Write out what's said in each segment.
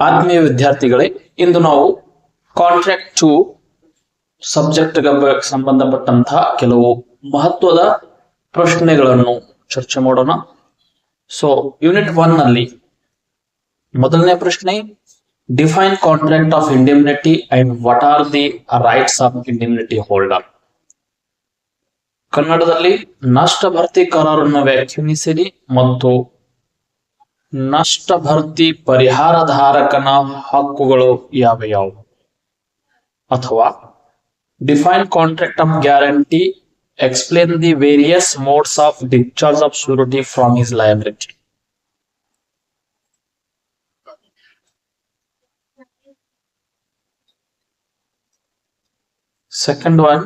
ಆತ್ಮೀಯ ವಿದ್ಯಾರ್ಥಿಗಳೇ, ಇಂದು ನಾವು ಕಾಂಟ್ರಾಕ್ಟ್ ಟು ಸಬ್ಜೆಕ್ಟ್ ಸಂಬಂಧಪಟ್ಟಂತಹ ಕೆಲವು ಮಹತ್ವದ ಪ್ರಶ್ನೆಗಳನ್ನು ಚರ್ಚೆ ಮಾಡೋಣ. ಸೊ ಯೂನಿಟ್ 1 ನಲ್ಲಿ ಮೊದಲನೇ ಪ್ರಶ್ನೆ, define contract of indemnity and what are the rights of indemnity holder. ಕನ್ನಡದಲ್ಲಿ ನಷ್ಟ ಭರ್ತಿ ಕರಾರನ್ನು ವ್ಯಾಖ್ಯಾನಿಸಿರಿ ಮತ್ತು ನಷ್ಟ ಭರ್ತಿ ಪರಿಹಾರಧಾರಕನ ಹಕ್ಕುಗಳು ಯಾವ್ಯಾವು. ಅಥವಾ define contract of guarantee, explain the various modes of discharge of surety from his liability. Second one,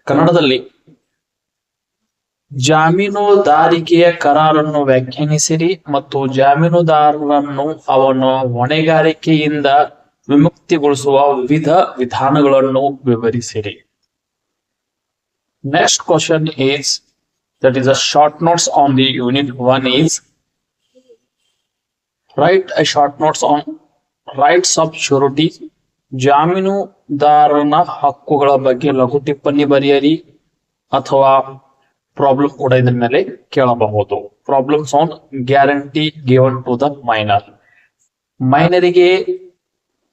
ಕನ್ನಡದಲ್ಲಿ ಜಾಮೀನುದಾರಿಕೆಯ ಕರಾರನ್ನು ವ್ಯಾಖ್ಯಾನಿಸಿರಿ ಮತ್ತು ಜಾಮೀನುದಾರರನ್ನು ಅವನ ಹೊಣೆಗಾರಿಕೆಯಿಂದ ವಿಮುಕ್ತಿಗೊಳಿಸುವ ವಿವಿಧ ವಿಧಾನಗಳನ್ನು ವಿವರಿಸಿರಿ. Next question is, that is a short notes on the unit 1 is, write a short notes on rights of surety. ಜಾಮೀನುದಾರನ ಹಕ್ಕುಗಳ ಬಗ್ಗೆ ಲಘು ಟಿಪ್ಪಣಿ ಬರೆಯಿರಿ ಅಥವಾ ಪ್ರಾಬ್ಲಮ್ ಕೂಡ ಇದರ ಮೇಲೆ ಕೇಳಬಹುದು. Problems on guarantee given to the minor. ಮೈನರಿಗೆ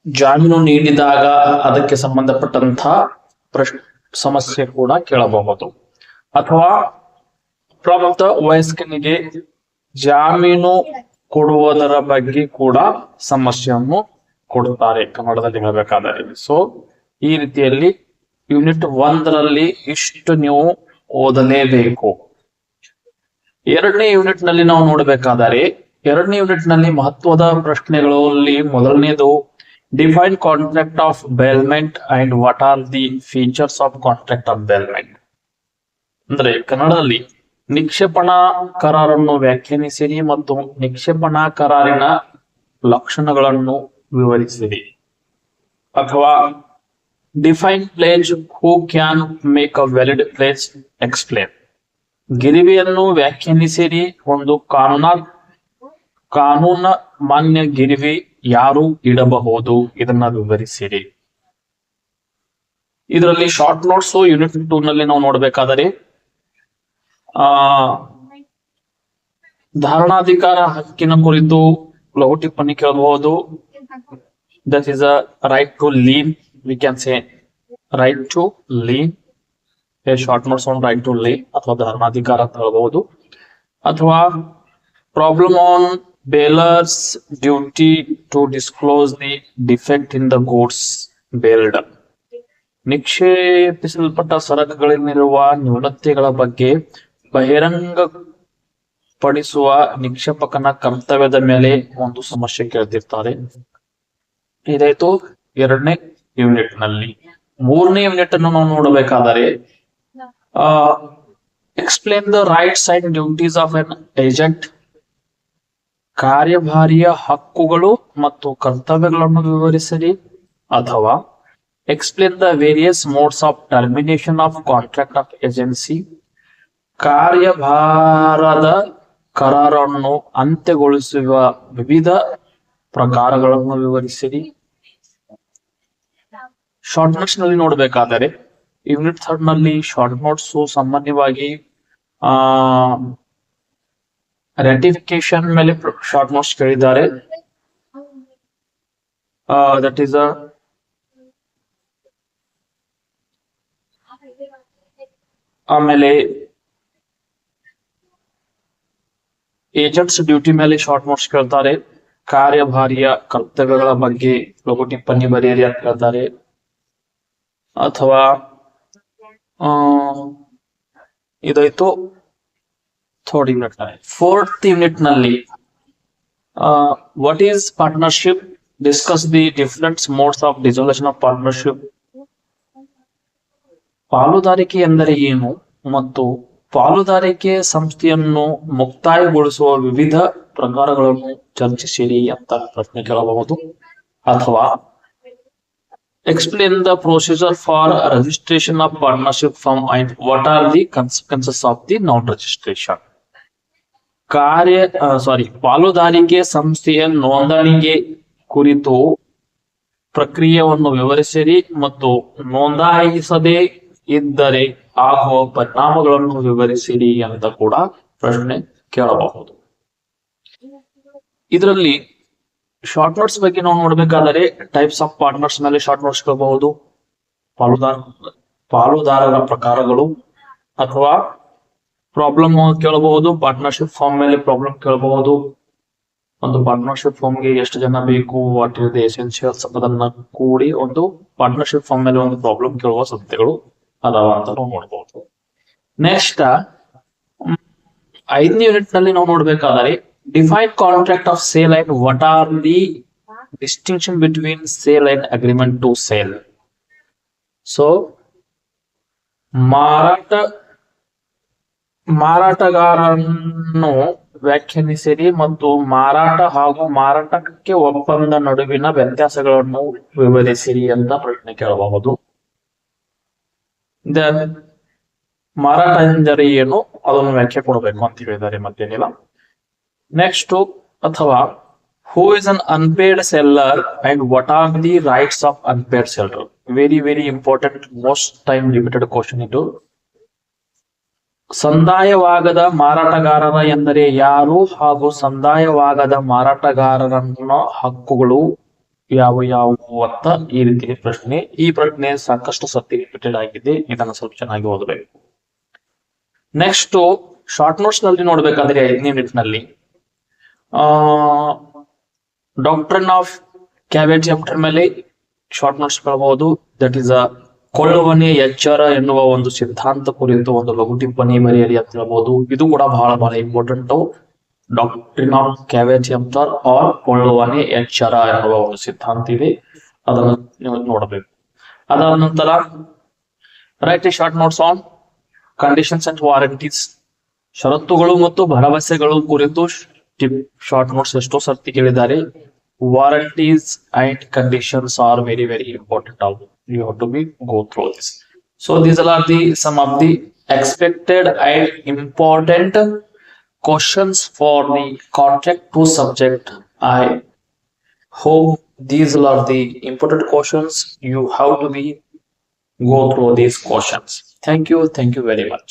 ಜಾಮೀನು ನೀಡಿದಾಗ ಅದಕ್ಕೆ ಸಂಬಂಧಪಟ್ಟಂತಹ ಸಮಸ್ಯೆ ಕೂಡ ಕೇಳಬಹುದು. ಅಥವಾ ಪ್ರಾಪ್ತ ವಯಸ್ಕನಿಗೆ ಜಾಮೀನು ಕೊಡುವುದರ ಬಗ್ಗೆ ಕೂಡ ಸಮಸ್ಯೆಯನ್ನು ಕೊಡುತ್ತಾರೆ ಕನ್ನಡದಲ್ಲಿ ಹೇಳಬೇಕಾದರೆ. ಸೊ ಈ ರೀತಿಯಲ್ಲಿ ಯೂನಿಟ್ 1ರಲ್ಲಿ ಇಷ್ಟು ನೀವು ಓದಲೇಬೇಕು. ಎರಡನೇ ಯೂನಿಟ್ ನಲ್ಲಿ ನಾವು ನೋಡಬೇಕಾದರೆ, ಎರಡನೇ ಯೂನಿಟ್ ನಲ್ಲಿ ಮಹತ್ವದ ಪ್ರಶ್ನೆಗಳಲ್ಲಿ ಮೊದಲನೇದು, define contract of ಬೇಲ್ಮೆಂಟ್ and what are the features of contract of ಬೇಲ್ಮೆಂಟ್. ಅಂದ್ರೆ ಕನ್ನಡದಲ್ಲಿ ನಿಕ್ಷೇಪಣಾ ಕರಾರನ್ನು ವ್ಯಾಖ್ಯಾನಿಸಿರಿ ಮತ್ತು ನಿಕ್ಷೇಪಣಾ ಕರಾರಿನ ಲಕ್ಷಣಗಳನ್ನು ವಿವರಿಸಿರಿ. ಅಥವಾ define pledge, who can make a valid pledge, explain. ಗಿರಿವಿಯನ್ನು ವ್ಯಾಖ್ಯಾನಿಸಿರಿ, ಒಂದು ಕಾನೂನು ಮಾನ್ಯ ಗಿರಿವಿ ಯಾರು ಇಡಬಹುದು ಇದನ್ನ ವಿವರಿಸಿರಿ. ಇದರಲ್ಲಿ ಶಾರ್ಟ್ ನೋಟ್ಸ್ ಯೂನಿಟ್ 2 ನಲ್ಲಿ ನಾವು ನೋಡಬೇಕಾದರೆ, ಧಾರಣಾಧಿಕಾರ ಹಕ್ಕಿನ ಕುರಿತು ಲಘು ಟಿಪ್ಪಣಿ ಕೇಳಬಹುದು. That is a right to lien, we can say right to lien, a short notes on right to lien ಅಥವಾ ಧರ್ಮಾಧಿಕಾರ ಅಂತ ಹೇಳಬಹುದು. ಅಥವಾ problem on bailer's duty to disclose the defect in the goods bailed. ನಿಕ್ಷೇಪಿಸಲ್ಪಟ್ಟ ಸರಕುಗಳಲ್ಲಿರುವ ನ್ಯೂನತೆಗಳ ಬಗ್ಗೆ ಬಹಿರಂಗಪಡಿಸುವ ನಿಕ್ಷೇಪಕನ ಕರ್ತವ್ಯದ ಮೇಲೆ ಒಂದು ಸಮಸ್ಯೆ ಕೇಳ್ತಿರ್ತಾರೆ. ಇದಾಯ್ತು ಎರಡನೇ ಯೂನಿಟ್ ನಲ್ಲಿ. ಮೂರನೇ ಯೂನಿಟ್ ಅನ್ನು ನಾವು ನೋಡಬೇಕಾದರೆ, explain the rights and duties of an agent. ಕಾರ್ಯಭಾರಿಯ ಹಕ್ಕುಗಳು ಮತ್ತು ಕರ್ತವ್ಯಗಳನ್ನು ವಿವರಿಸಿರಿ. ಅಥವಾ explain the various modes of termination of contract of agency. ಕಾರ್ಯಭಾರದ ಕರಾರನ್ನು ಅಂತ್ಯಗೊಳಿಸುವ ವಿವಿಧ ಪ್ರಕಾರಗಳನ್ನು ವಿವರಿಸಿರಿ. ಶಾರ್ಟ್ ನೋಟ್ಸ್ ನಲ್ಲಿ ನೋಡಬೇಕಾದರೆ, ಯೂನಿಟ್ 3 ನಲ್ಲಿ ಶಾರ್ಟ್ ನೋಟ್ಸ್ ಸಾಮಾನ್ಯವಾಗಿ ರೆಟಿಫಿಕೇಶನ್ ಮೇಲೆ ಶಾರ್ಟ್ ನೋಟ್ಸ್ ಕೇಳಿದ್ದಾರೆ. ದಟ್ ಈಸ್ ಆಮೇಲೆ ಏಜೆಂಟ್ಸ್ ಡ್ಯೂಟಿ ಮೇಲೆ ಶಾರ್ಟ್ ನೋಟ್ಸ್ ಕೇಳ್ತಾರೆ. ಕಾರ್ಯಭಾರಿಯ ಕರ್ತವ್ಯಗಳ ಬಗ್ಗೆ ಲಘು ಟಿಪ್ಪಣಿ ಬರೆಯಿರಿ ಅಂತ ಹೇಳ್ತಾರೆ. ಅಥವಾ ಇದಾಯ್ತು ಥರ್ಡ್ ಯೂನಿಟ್ ನಲ್ಲಿ. ಫೋರ್ತ್ ಯೂನಿಟ್ ನಲ್ಲಿ what is partnership, discuss the different modes of dissolution of partnership. ಪಾಲುದಾರಿಕೆ ಎಂದರೆ ಏನು ಮತ್ತು ಪಾಲುದಾರಿಕೆ ಸಂಸ್ಥೆಯನ್ನು ಮುಕ್ತಾಯಗೊಳಿಸುವ ವಿವಿಧ ಪ್ರಕಾರಗಳನ್ನು ಚರ್ಚಿಸಿರಿ ಅಂತ ಪ್ರಶ್ನೆ ಕೇಳಬಹುದು. ಅಥವಾ explain the procedure for registration of partnership firm and what are the consequences of the non-registration. ಪಾಲುದಾರಿಕೆ ಸಂಸ್ಥೆಯ ನೋಂದಣಿಗೆ ಕುರಿತು ಪ್ರಕ್ರಿಯೆಯನ್ನು ವಿವರಿಸಿರಿ ಮತ್ತು ನೋಂದಾಯಿಸದೇ ಇದ್ದರೆ ಆಗುವ ಪರಿಣಾಮಗಳನ್ನು ವಿವರಿಸಿರಿ ಅಂತ ಕೂಡ ಪ್ರಶ್ನೆ ಕೇಳಬಹುದು. ಇದರಲ್ಲಿ ಶಾರ್ಟ್ ನೋಟ್ಸ್ ಬಗ್ಗೆ ನಾವು ನೋಡ್ಬೇಕಾದರೆ ಟೈಪ್ಸ್ ಆಫ್ ಪಾರ್ಟ್ನರ್ಸ್ ಮೇಲೆ ಶಾರ್ಟ್ ನೋಟ್ಸ್ ಕೇಳಬಹುದು, ಪಾಲುದಾರರ ಪ್ರಕಾರಗಳು ಅಥವಾ ಪ್ರಾಬ್ಲಮ್ ಕೇಳಬಹುದು, ಪಾರ್ಟ್ನರ್ಶಿಪ್ ಫಾರ್ಮ್ ಮೇಲೆ ಪ್ರಾಬ್ಲಮ್ ಕೇಳಬಹುದು, ಒಂದು ಪಾರ್ಟ್ನರ್ಶಿಪ್ ಫಾರ್ಮ್ ಗೆ ಎಷ್ಟು ಜನ ಬೇಕು, ವಾಟ್ ಇಸ್ ದ ಎಸೆನ್ಷಿಯಲ್ಸ್ ಅದನ್ನ ಕೂಡಿ ಒಂದು ಪಾರ್ಟ್ನರ್ಶಿಪ್ ಫಾರ್ಮ್ ಮೇಲೆ ಒಂದು ಪ್ರಾಬ್ಲಮ್ ಕೇಳುವ ಸಾಧ್ಯತೆಗಳು ಅದಾವ ಅಂತ ನಾವು ನೋಡಬಹುದು. ನೆಕ್ಸ್ಟ್ 5ನೇ ಯೂನಿಟ್ ನಲ್ಲಿ ನಾವು ನೋಡ್ಬೇಕಾದರೆ define contract of sale and what are the distinction between sale and agreement to sale. So ಮಾರಾಟಗಾರನ್ನು ವ್ಯಾಖ್ಯಾನಿಸಿರಿ ಮತ್ತು ಮಾರಾಟ ಹಾಗೂ ಮಾರಾಟಕ್ಕೆ ಒಪ್ಪಂದ ನಡುವಿನ ವ್ಯತ್ಯಾಸಗಳನ್ನು ವಿವರಿಸಿರಿ ಅಂತ ಪ್ರಶ್ನೆ ಕೇಳಬಹುದು. ದೆನ್ ಮಾರಾಟ ಎಂದರೆ ಏನು ಅದನ್ನು ವ್ಯಾಖ್ಯೆ ಕೊಡಬೇಕು ಅಂತ ಹೇಳಿದ್ದಾರೆ, ಮತ್ತೇನಿಲ್ಲ. ನೆಕ್ಸ್ಟ್ ಅಥವಾ who is an unpaid seller and what are the rights of unpaid seller. Very very important, most time repeated question ಇದು. ಸಂದಾಯವಾಗದ ಮಾರಾಟಗಾರರ ಎಂದರೆ ಯಾರು ಹಾಗೂ ಸಂದಾಯವಾಗದ ಮಾರಾಟಗಾರರನ್ನ ಹಕ್ಕುಗಳು ಯಾವ ಯಾವುವು ಅಂತ ಈ ರೀತಿ ಪ್ರಶ್ನೆ. ಈ ಪ್ರಶ್ನೆ ಸಾಕಷ್ಟು ಸತಿ ರಿಪೀಟೆಡ್ ಆಗಿದೆ, ಇದನ್ನ ಸ್ವಲ್ಪ ಚೆನ್ನಾಗಿ ಓದಬೇಕು. ನೆಕ್ಸ್ಟ್ ಶಾರ್ಟ್ ನೋಟ್ಸ್ ನಲ್ಲಿ ನೋಡ್ಬೇಕಾದ್ರೆ 5ನೇ ಯೂನಿಟ್ ನಲ್ಲಿ ಡಾಕ್ಟ್ರಿನ್ ಆಫ್ ಕ್ಯಾವಿಟಿ ಎಂಪ್ಟರ್ ಮೇಲೆ ಶಾರ್ಟ್ ನೋಟ್ಸ್ ಕೇಳಬಹುದು. ದಟ್ ಈಸ್ ಅ ಕೊಳ್ಳುವನೆ ಎಚ್ಚರ ಎನ್ನುವ ಒಂದು ಸಿದ್ಧಾಂತ ಕುರಿತು ಒಂದು ಲಘು ಟಿಪ್ಪಣಿ ಬರೆಯಲಿ ಅಂತ ಹೇಳ್ಬಹುದು. ಇದು ಕೂಡ ಬಹಳ important. Doctrine of caveat emptor or ಕೊಳ್ಳುವನೆ ಎಚ್ಚರ ಎನ್ನುವ ಒಂದು ಸಿದ್ಧಾಂತ ಇದೆ, ಅದನ್ನು ನೀವು ನೋಡಬೇಕು. ಅದಾದ ನಂತರ right A short notes on conditions and warranties. ಷರತ್ತುಗಳು ಮತ್ತು ಭರವಸೆಗಳು ಕುರಿತು ಶಾರ್ಟ್ ನೋಟ್ಸ್ ಎಷ್ಟೋ ಸರ್ತಿ ಕೇಳಿದ್ದಾರೆ. Warranties and conditions are very very important. You have to go through this. So these are some of the expected and important questions for the contract to subject. I hope these are the important questions. You have to go through these questions. Thank you very much.